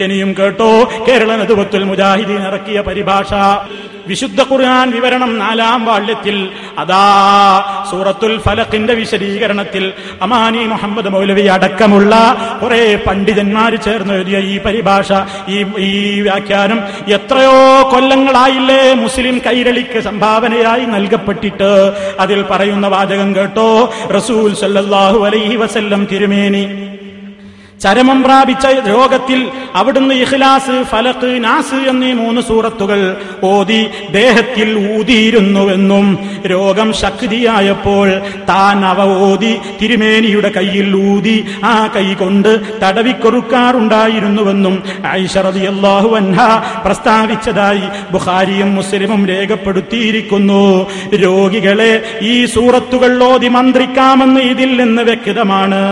ഇനിയും കേട്ടോ, കേരള നദുവത്തുൽ മുജാഹിദീൻ ഇറക്കിയ പരിഭാഷ. വിശുദ്ധ ഖുർആൻ വിവരണം 4-ാം വാള്യത്തിൽ അതാ സൂറത്തുൽ ഫലഖിന്റെ വിശദീകരണത്തിൽ അമാനി മുഹമ്മദ് മൗലവി അടക്കമുള്ള കുറെ പണ്ഡിതന്മാർ ചേർന്ന് എഴുതിയ ഈ പരിഭാഷ, ഈ വ്യാഖ്യാനം എത്രയോ കൊല്ലങ്ങളായില്ലേ മുസ്ലിം കൈരളിക്ക് സംഭാവനയായി നൽകപ്പെട്ടിട്ട്. അതിൽ പറയുന്ന വാചകം കേട്ടോ, റസൂൽ സല്ലല്ലാഹു അലൈഹി വസല്ലം തിരുമേനി ചരമം പ്രാപിച്ച രോഗത്തിൽ അവിടുന്ന് ഇഖ്ലാസ്, ഫലഖ്, നാസ് എന്നീ 3 സൂറത്തുകൾ ഓതി ദേഹത്തിൽ ഊതിയിരുന്നുവെന്നും രോഗം ശക്തിയായപ്പോൾ താൻ അവ ഓതി തിരുമേനിയുടെ കയ്യിൽ ഊതി ആ കൈ കൊണ്ട് തടവിക്കൊടുക്കാറുണ്ടായിരുന്നുവെന്നും ആയിഷ റളിയല്ലാഹു അൻഹാ പ്രസ്താവിച്ചതായി ബുഖാരിയും മുസ്ലിമും രേഖപ്പെടുത്തിയിരിക്കുന്നു. രോഗികളെ ഈ സൂറത്തുകൾ ഓതി മന്ത്രിക്കാമെന്ന് ഇതിൽ നിന്ന് വ്യക്തമാണ്.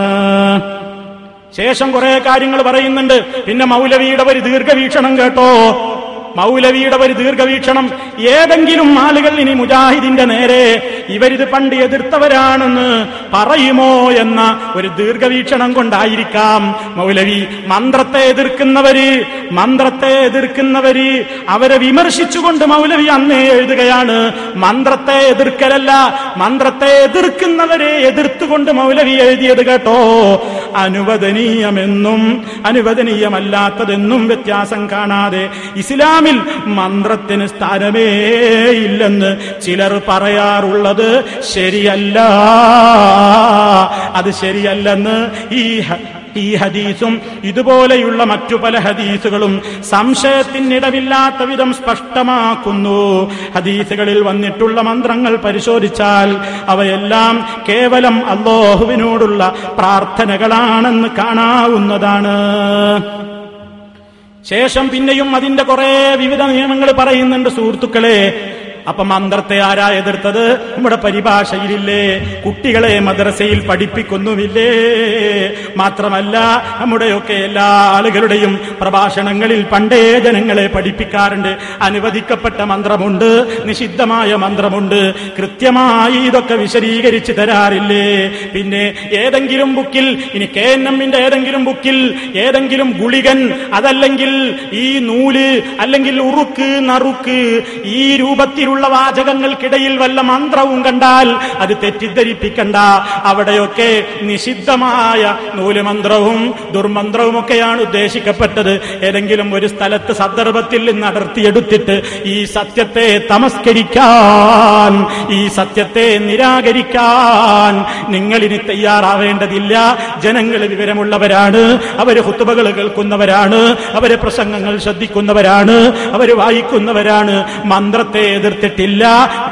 ശേഷം കുറെ കാര്യങ്ങൾ പറയുന്നുണ്ട്. പിന്നെ മൗലവിയുടെ ഒരു ദീർഘവീക്ഷണം കേട്ടോ, മൗലവിയുടെ ഒരു ദീർഘവീക്ഷണം. ഏതെങ്കിലും ആളുകൾ ഇനി മുജാഹിദിന്റെ നേരെ ഇവരിത് പണ്ട് എതിർത്തവരാണെന്ന് പറയുമോ എന്ന ഒരു ദീർഘവീക്ഷണം കൊണ്ടായിരിക്കാം മൗലവി മന്ത്രത്തെ എതിർക്കുന്നവര് അവരെ വിമർശിച്ചുകൊണ്ട് മൗലവി അന്നേ എഴുതുകയാണ്. മന്ത്രത്തെ എതിർക്കലല്ല, മന്ത്രത്തെ എതിർക്കുന്നവരെ എതിർത്തുകൊണ്ട് മൗലവി എഴുതിയത് കേട്ടോ. അനുവദനീയമെന്നും അനുവദനീയമല്ലാത്തതെന്നും വ്യത്യാസം കാണാതെ ഇസ്ലാമിൽ മന്ത്രത്തിന് സ്ഥാനമേ ഇല്ലെന്ന് ചിലർ പറയാറുള്ളത് ശരിയല്ല. അത് ശരിയല്ലെന്ന് ഈ ഹദീസും ഇതുപോലെയുള്ള മറ്റു പല ഹദീസുകളും സംശയത്തിനിടവില്ലാത്ത വിധം സ്പഷ്ടമാക്കുന്നു. ഹദീസുകളിൽ വന്നിട്ടുള്ള മന്ത്രങ്ങൾ പരിശോധിച്ചാൽ അവയെല്ലാം കേവലം അല്ലാഹുവിനോടുള്ള പ്രാർത്ഥനകളാണെന്ന് കാണാവുന്നതാണ്. ശേഷം പിന്നെയും അതിന്റെ കുറെ വിവിധ നിയമങ്ങൾ പറയുന്നുണ്ട് സുഹൃത്തുക്കളെ. അപ്പൊ മന്ത്രത്തെ ആരാ എതിർത്തത്? നമ്മുടെ പരിഭാഷയിലില്ലേ? കുട്ടികളെ മദ്രസയിൽ പഠിപ്പിക്കുന്നുമില്ലേ? മാത്രമല്ല നമ്മുടെയൊക്കെ എല്ലാ ആളുകളുടെയും പ്രഭാഷണങ്ങളിൽ പണ്ടേ ജനങ്ങളെ പഠിപ്പിക്കാറുണ്ട്. അനുവദിക്കപ്പെട്ട മന്ത്രമുണ്ട്, നിഷിദ്ധമായ മന്ത്രമുണ്ട്. കൃത്യമായി ഇതൊക്കെ വിശദീകരിച്ചു തരാറില്ലേ? പിന്നെ ഏതെങ്കിലും ബുക്കിൽ, ഇനി KNM-ന്റെ ഏതെങ്കിലും ബുക്കിൽ ഏതെങ്കിലും ഗുളികൻ, അതല്ലെങ്കിൽ ഈ നൂല്, അല്ലെങ്കിൽ ഉറുക്ക്, നറുക്ക്, ഈ രൂപത്തിലുള്ള വാചകങ്ങൾക്കിടയിൽ വല്ല മന്ത്രവും കണ്ടാൽ അത് തെറ്റിദ്ധരിപ്പിക്കണ്ട. അവിടെയൊക്കെ നിഷിദ്ധമായ നൂലുമന്ത്രവും ദുർമന്ത്രവും ഒക്കെയാണ് ഉദ്ദേശിക്കപ്പെട്ടത്. ഏതെങ്കിലും ഒരു സ്ഥലത്ത് സന്ദർഭത്തിൽ നിന്ന് അടർത്തിയെടുത്തിട്ട് ഈ സത്യത്തെ തമസ്കരിക്കാൻ, ഈ സത്യത്തെ നിരാകരിക്കാൻ നിങ്ങളിനി തയ്യാറാവേണ്ടതില്ല. ജനങ്ങൾ വിവരമുള്ളവരാണ്, അവര് ഖുത്ബകൾ കേൾക്കുന്നവരാണ്, അവര് പ്രസംഗങ്ങൾ ശ്രദ്ധിക്കുന്നവരാണ്, അവര് വായിക്കുന്നവരാണ്. മന്ത്രത്തെ എതിർത്തിട്ടില്ല.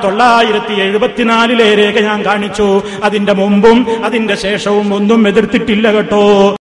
974 രേഖ ഞാൻ കാണിച്ചു. അതിന്റെ മുമ്പും അതിന്റെ ശേഷവും ഒന്നും എതിർത്തിട്ടില്ല കേട്ടോ.